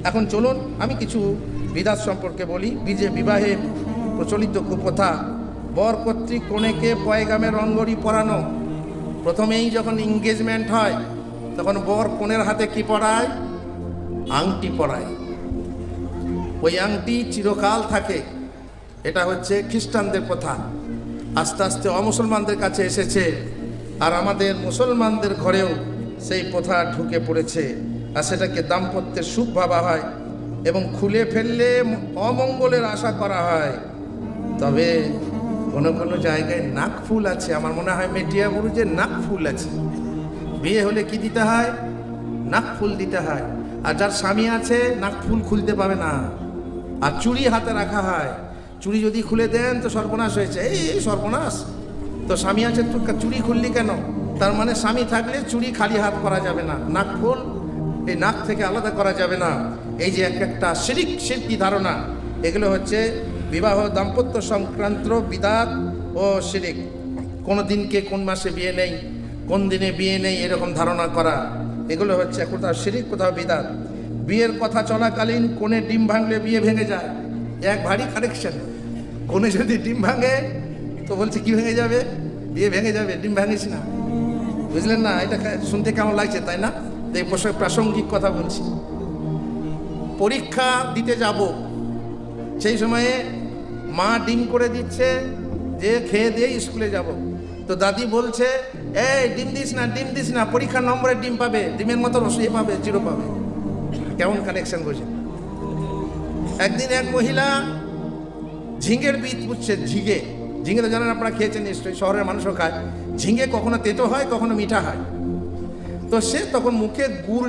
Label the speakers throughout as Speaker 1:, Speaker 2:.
Speaker 1: এখন চলুন আমি কিছু বিধাত সম্পর্কে বলি। বিবাহে প্রচলিত কুপ্রথা, বর কর্তৃক কনেকে পয়গামের অঙ্গরি পরানো। প্রথমেই যখন এঙ্গেজমেন্ট হয় তখন বর কনের হাতে কি পরায়? আংটি পরায়। ওই আংটি চিরকাল থাকে। এটা হচ্ছে খ্রিস্টানদের প্রথা। আস্তে আস্তে অমুসলমানদের কাছে এসেছে, আর আমাদের মুসলমানদের ঘরেও সেই প্রথা ঢুকে পড়েছে। আর সেটাকে দাম্পত্যের সুখ ভাবা হয় এবং খুলে ফেললে অমঙ্গলের আশা করা হয়। তবে কোনো কোনো জায়গায় নাক ফুল আছে, আমার মনে হয় মেটিয়াবুরুজে নাক ফুল আছে। বিয়ে হলে কি দিতে হয়? নাক ফুল দিতে হয়। আর যার স্বামী আছে নাক ফুল খুলতে পাবে না। আর চুড়ি হাতে রাখা হয়। চুড়ি যদি খুলে দেন তো সর্বনাশ হয়েছে, এই সর্বনাশ। তো স্বামী আছে, তো চুড়ি খুললি কেন? তার মানে স্বামী থাকলে চুড়ি খালি হাত করা যাবে না, নাক ফুল এই নাক থেকে আলাদা করা যাবে না। এই যে একটা শিরকি ধারণা, এগুলো হচ্ছে বিবাহ দাম্পত্য সংক্রান্ত বিদাত ও শিরিক। কোন দিনকে কোন মাসে বিয়ে নেই, কোন দিনে বিয়ে নেই, এরকম ধারণা করা, এগুলো হচ্ছে কোথাও শিরিক, কোথাও বিদাত। বিয়ের কথা চলাকালীন কোণে ডিম ভাঙলে বিয়ে ভেঙে যায়, এক ভারী কারেকশন। কোণে যদি ডিম ভাঙে তো বলছে কি ভেঙে যাবে? বিয়ে ভেঙে যাবে, ডিম ভাঙিস না। বুঝলেন না? এটা শুনতে কেমন লাগছে, তাই না? এই প্রাসঙ্গিক কথা বলছি। পরীক্ষা দিতে যাব, সেই সময়ে মা ডিম করে দিচ্ছে যে খেয়ে দিয়ে স্কুলে যাব। তো দাদি বলছে এই ডিম দিস না, ডিম দিস না, পরীক্ষার নম্বরে ডিম পাবে, ডিমের মতো রসই পাবে, জিরো পাবে। কেমন কানেকশন বলছে। একদিন এক মহিলা ঝিঙের বীজ পুচ্ছে। ঝিঙে তো জানেন আপনারা, খেয়েছেন নিশ্চয়ই, শহরের মানুষও খায়। ঝিঙে কখনো তেতো হয়, কখনো মিঠা হয়। তো সে তখন মুখে গুড়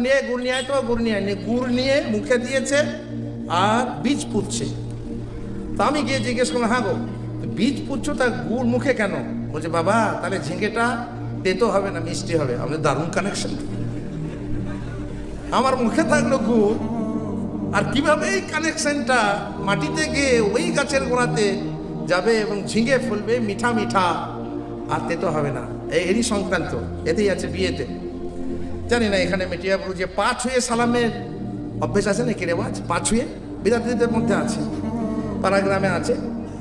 Speaker 1: নিয়ে মুখে দিয়েছে আর বীজ পুচ্ছে। তো আমি গিয়ে জিজ্ঞেস করলাম, হ্যাঁ গো বীজ পুচ্ছ, তা গুড় মুখে কেন? বলছে বাবা তাহলে ঝিঙেটা তেতো হবে না, মিষ্টি হবে। আমাদের দারুণ কানেকশন। আমার মুখে থাকলো গুড়, আর কিভাবে এই কানেকশনটা মাটিতে গিয়ে ওই গাছের গোড়াতে যাবে এবং ঝিঙে ফুলবে মিঠা মিঠা, আর তেতো হবে না, এরই সংক্রান্ত। এতেই আছে বিয়েতে। জানি না এখানে মেটিয়াবুরুজে পা ছুঁয়ে সালামের অভ্যেস আছে নাকি, রেওয়াজ? পা ছুঁয়ে বিদাতিদের মধ্যে আছে, পাড়া গ্রামে আছে।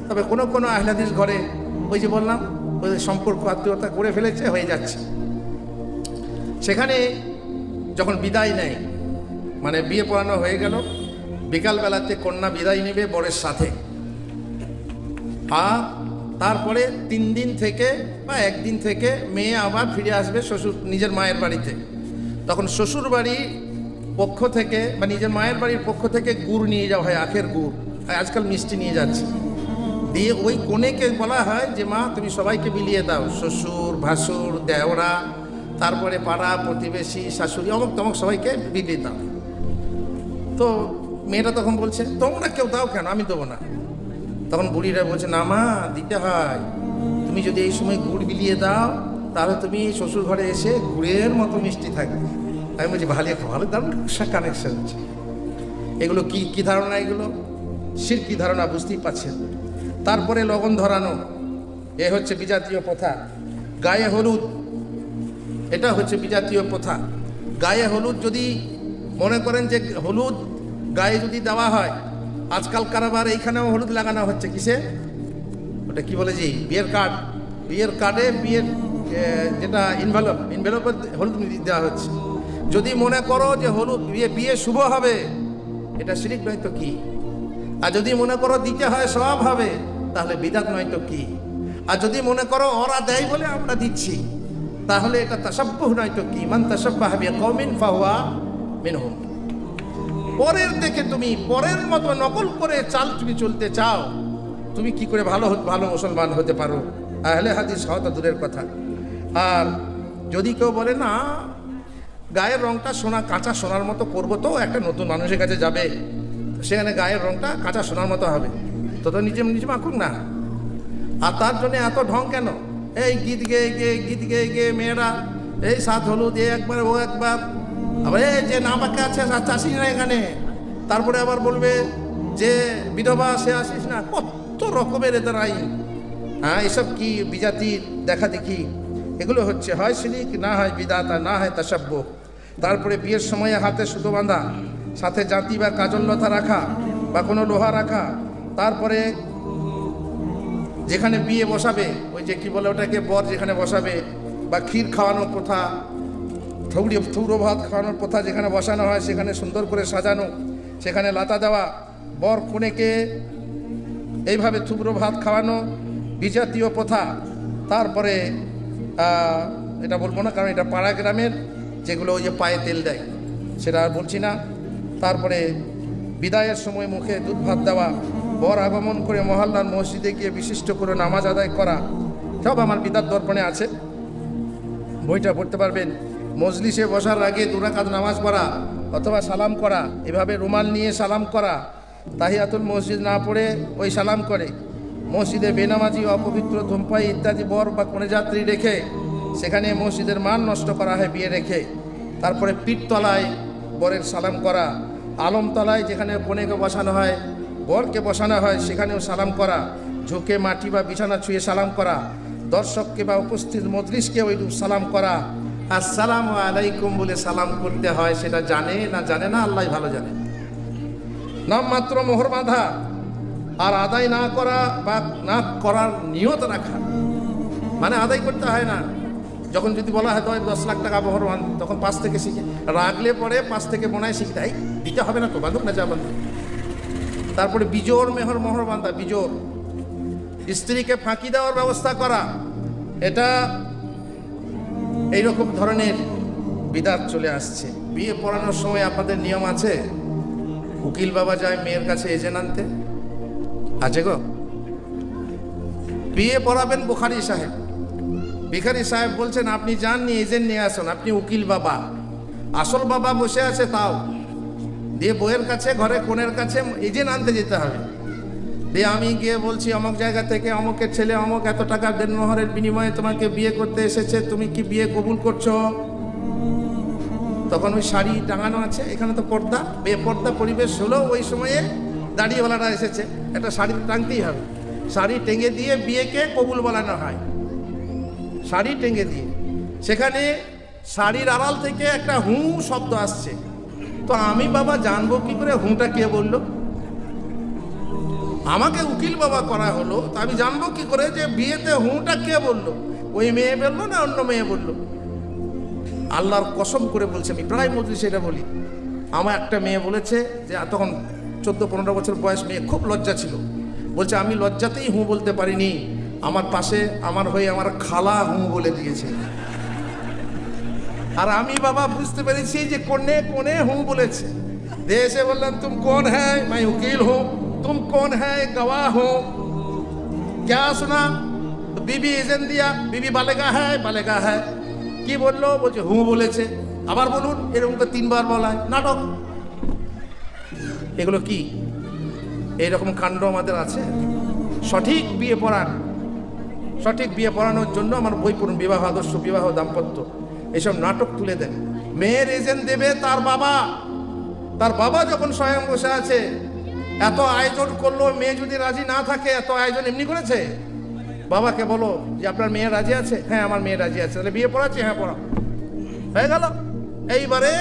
Speaker 1: তবে কোনো কোনো আহলে হাদিস ঘরে ওই যে বললাম, ওই সম্পর্ক আত্মীয়তা করে ফেলেছে, হয়ে যাচ্ছে। সেখানে যখন বিদায় নেয়, মানে বিয়ে পড়ানো হয়ে গেল, বিকালবেলাতে কন্যা বিদায় নেবে বরের সাথে। আর তারপরে 3 দিন থেকে বা 1 দিন থেকে মেয়ে আবার ফিরে আসবে শ্বশুর নিজের মায়ের বাড়িতে। তখন শ্বশুর বাড়ির পক্ষ থেকে বা নিজের মায়ের বাড়ির পক্ষ থেকে গুড় নিয়ে যাওয়া হয়, আখের গুড়। আজকাল মিষ্টি নিয়ে যাচ্ছে। দিয়ে ওই কনেকে বলা হয় যে মা তুমি সবাইকে বিলিয়ে দাও, শ্বশুর ভাসুর দেওরা, তারপরে পাড়া প্রতিবেশী শাশুড়ি, অমুক তমুক সবাইকে বিলিয়ে দাও। তো মেয়েটা তখন বলছে তোমরা কেউ দাও কেন, আমি দেবো না। তখন বুড়িরা বলছে না মা দিতে হয়, তুমি যদি এই সময় গুড় বিলিয়ে দাও তাহলে তুমি শ্বশুর ঘরে এসে গুড়ের মতো মিষ্টি থাকবে। আমি বলছি ভালো দারুণ কানেকশন হচ্ছে। এগুলো কি ধারণা? এগুলো শিরকি ধারণা, বুঝতেই পারছেন। তারপরে লগন ধরানো, এ হচ্ছে বিজাতীয় প্রথা। গায়ে হলুদ, এটা হচ্ছে বিজাতীয় প্রথা। গায়ে হলুদ যদি মনে করেন যে হলুদ গায়ে যদি দেওয়া হয়, আজকালকার আবার এইখানেও হলুদ লাগানো হচ্ছে। কিসে? ওটা কি বলে যে বিয়ের কার্ডে বিয়ের যেটা ইনভেলপে হলুদ দেওয়া হচ্ছে। যদি মনে করো যে হলুদ বিয়ে শুভ হবে, এটা শিরিক নয় তো কি? আর যদি মনে করো দিতে হয় সব হবে, তাহলে বিদাত নয় তো কি? আর যদি মনে করো ওরা দেয় বলে আমরা দিচ্ছি, তাহলে এটা তাসাব্বুহ নয় তো কি? মান তাসাব্বাহা বিকওমিন ফাহুয়া মিনহুম। পরের দেখে তুমি পরের মতো নকল করে চাল তুমি চলতে চাও, তুমি কি করে ভালো মুসলমান হতে পারো? আহলে হাদিস হওয়া তো দূরের কথা। আর যদি কেউ বলে না গায়ের রংটা কাঁচা সোনার মতো করবো, তো একটা নতুন মানুষের কাছে যাবে, সেখানে গায়ের রংটা কাঁচা সোনার মতো হবে, তো নিজে মাখুক না। আর তার জন্য এত ঢং কেন? এই গীত গেয়ে মেয়েরা এই সাত হলুদ, এ একবার ও একবার, আবার এই যে না বাক্যে আছে চাষি না এখানে, তারপরে আবার বলবে যে বিধবা সে আসিস না, কত রকমের এদের আইন। হ্যাঁ, এসব কি বিজাতির দেখা দেখি। এগুলো হচ্ছে হয় শিরিক, না হয় বিদাত, না হয় তাসাব্বুহ। তারপরে বিয়ের সময় হাতে সুতো বাঁধা, সাথে জাঁতি বা কাজললতা রাখা বা কোনো লোহা রাখা। তারপরে যেখানে বিয়ে বসাবে, ওই যে কি বলে ওটাকে, বর যেখানে বসাবে, বা ক্ষীর খাওয়ানোর প্রথা, থৌড়ো ভাত খাওয়ানোর প্রথা যেখানে বসানো হয় সেখানে সুন্দর করে সাজানো, সেখানে লাতা দেওয়া, বর কনেকে এইভাবে থুবড়ো ভাত খাওয়ানো, বিজাতীয় প্রথা। তারপরে এটা বলবো না, কারণ এটা পাড়া গ্রামের, যেগুলো ওই যে পায়ে তেল দেয় সেটা আর বলছি না। তারপরে বিদায়ের সময় মুখে দুধ ভাত দেওয়া, বর আগমন করে মহল্লার মসজিদে গিয়ে বিশিষ্ট করে নামাজ আদায় করা, সব আমার বিদাত দর্পণে আছে, বইটা পড়তে পারবেন। মজলিসে বসার আগে 2 রাকাত নামাজ পড়া অথবা সালাম করা, এভাবে রুমাল নিয়ে সালাম করা। তাহিয়াতুল মসজিদ না পড়ে ওই সালাম করে। মসজিদে বেনামাজি, অপবিত্র, ধূমপাই ইত্যাদি বর বা কনে যাত্রী রেখে সেখানে মসজিদের মান নষ্ট করা হয় বিয়ে রেখে। তারপরে পীঠতলায় বরের সালাম করা, আলমতলায় যেখানে কনেকে বসানো হয়, বরকে বসানো হয়, সেখানেও সালাম করা, ঝুঁকে মাটি বা বিছানা ছুঁয়ে সালাম করা, দর্শককে বা উপস্থিত মজলিসকে ওইরূপ সালাম করা। আসসালামু আলাইকুম বলে সালাম করতে হয়, সেটা জানে না জানে না আল্লাহ ভালো জানে। নামমাত্র মোহর বাঁধা আর আদায় না করা বা না করার নিয়ত রাখা, মানে আদায় করতে হয় না। যখন যদি বলা হয় 10 লাখ টাকা মোহর বাঁধ, তখন 5 থেকে শিখে রাখলে পরে 5 থেকে বোনায় শিখতে হয়, দিতে হবে না তো, বাঁধুক না যা বাঁধুক। তারপরে বিজোর মোহর বাঁধা, বিজোর স্ত্রীকে ফাঁকি দেওয়ার ব্যবস্থা করা, এটা এইরকম ধরনের বিদাত চলে আসছে। বিয়ে পড়ানোর সময় আপনাদের নিয়ম আছে, উকিল বাবা যায় মেয়ের কাছে এজেন্ট আনতে, আছে গো? বিয়ে পড়াবেন বুখারী সাহেব, ভিখারি সাহেব বলছেন আপনি যান নিয়ে এজেন্ট নিয়ে আসুন, আপনি উকিল বাবা, আসল বাবা বসে আছে তাও দিয়ে বইয়ের কাছে, ঘরে কোণের কাছে এজেন্ট আনতে যেতে হবে। দিয়ে আমি গিয়ে বলছি অমুক জায়গা থেকে অমুকের ছেলে অমুক এত টাকা দেনমোহরের বিনিময়ে তোমাকে বিয়ে করতে এসেছে, তুমি কি বিয়ে কবুল করছো? তখন ওই শাড়ি টাঙানো আছে, এখানে তো পর্দা, বেপর্দা পরিবেশ হলো, ওই সময়ে দাড়িওয়ালারা এসেছে, একটা শাড়ি টাঙতেই হবে, শাড়ি টেঙে দিয়ে বিয়েকে কবুল বলানো হয়, শাড়ি টেঙে দিয়ে। সেখানে শাড়ির আড়াল থেকে একটা হু শব্দ আসছে, তো আমি বাবা জানবো কি করে হুঁটা কে বললো? আমাকে উকিল বাবা করা হলো, তো আমি জানবো কি করে যে বিয়েতে হুঁটা কে বললো? ওই মেয়ে বললো না অন্য মেয়ে বললো? আল্লাহর কসম করে বলছে, আমি প্রায় মজলিসে এটা বলি, আমার একটা মেয়ে বলেছে যে, তখন 14-15 বছর বয়স, মেয়ে খুব লজ্জা ছিল, বলছে আমি লজ্জাতেই হুঁ বলতে পারিনি, আমার পাশে আমার হয়ে আমার খালা হুঁ বলে দিয়েছে। আর আমি বাবা বুঝতে পেরেছি যে কোনে কোনে হুঁ বলেছে। দেশে বললাম তুম কোন হ্যায়? मैं उकील हूँ। तुम कौन है? गवाह हूँ। क्या सुना? तो बीबी इजन दिया, बीबी बालेगा है। কি বললো? বলছে হুঁ বলেছে। আবার বলুন, এরকম তো 3 বার বলা হয়, নাটক। এগুলো কি? এইরকম কাণ্ড আমাদের আছে। সঠিক বিয়ে পড়ান, সঠিক বিয়ে পড়ানোর জন্য আমার বই পড়ুন, বিবাহ আদর্শ, বিবাহ দাম্পত্য, এসব নাটক তুলে দেন। মেয়ের এজেন্ট দেবে তার বাবা যখন স্বয়ং বসে আছে, এত আয়োজন করলো, মেয়ে যদি রাজি না থাকে, এত আয়োজন এমনি করেছে? বাবাকে বলো যে আপনার মেয়ে রাজি আছে? হ্যাঁ আমার মেয়ে রাজি আছে। তাহলে বিয়ে পড়াচ্ছে? হ্যাঁ পড়া হয়ে গেল। এইবারে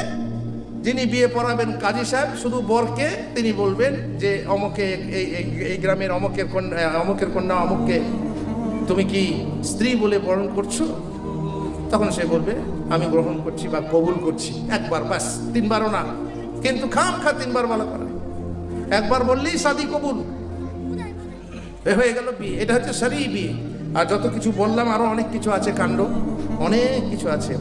Speaker 1: যিনি বিয়ে পড়াবেন কাজী সাহেব, শুধু বরকে তিনি বলবেন যে অমুকে, এই গ্রামের অমুকের কন্যা অমুককে তুমি কি স্ত্রী বলে বরণ করছো? তখন সে বলবে আমি গ্রহণ করছি বা কবুল করছি। একবার, ব্যাস, 3 বারও না, কিন্তু খামখা 3 বার বলা করে। একবার বললেই শাদী কবুল হয়ে গেল বিয়ে। এটা হচ্ছে শরঈ বিয়ে। আর যত কিছু বললাম আরো অনেক কিছু আছে, কাণ্ড অনেক কিছু আছে।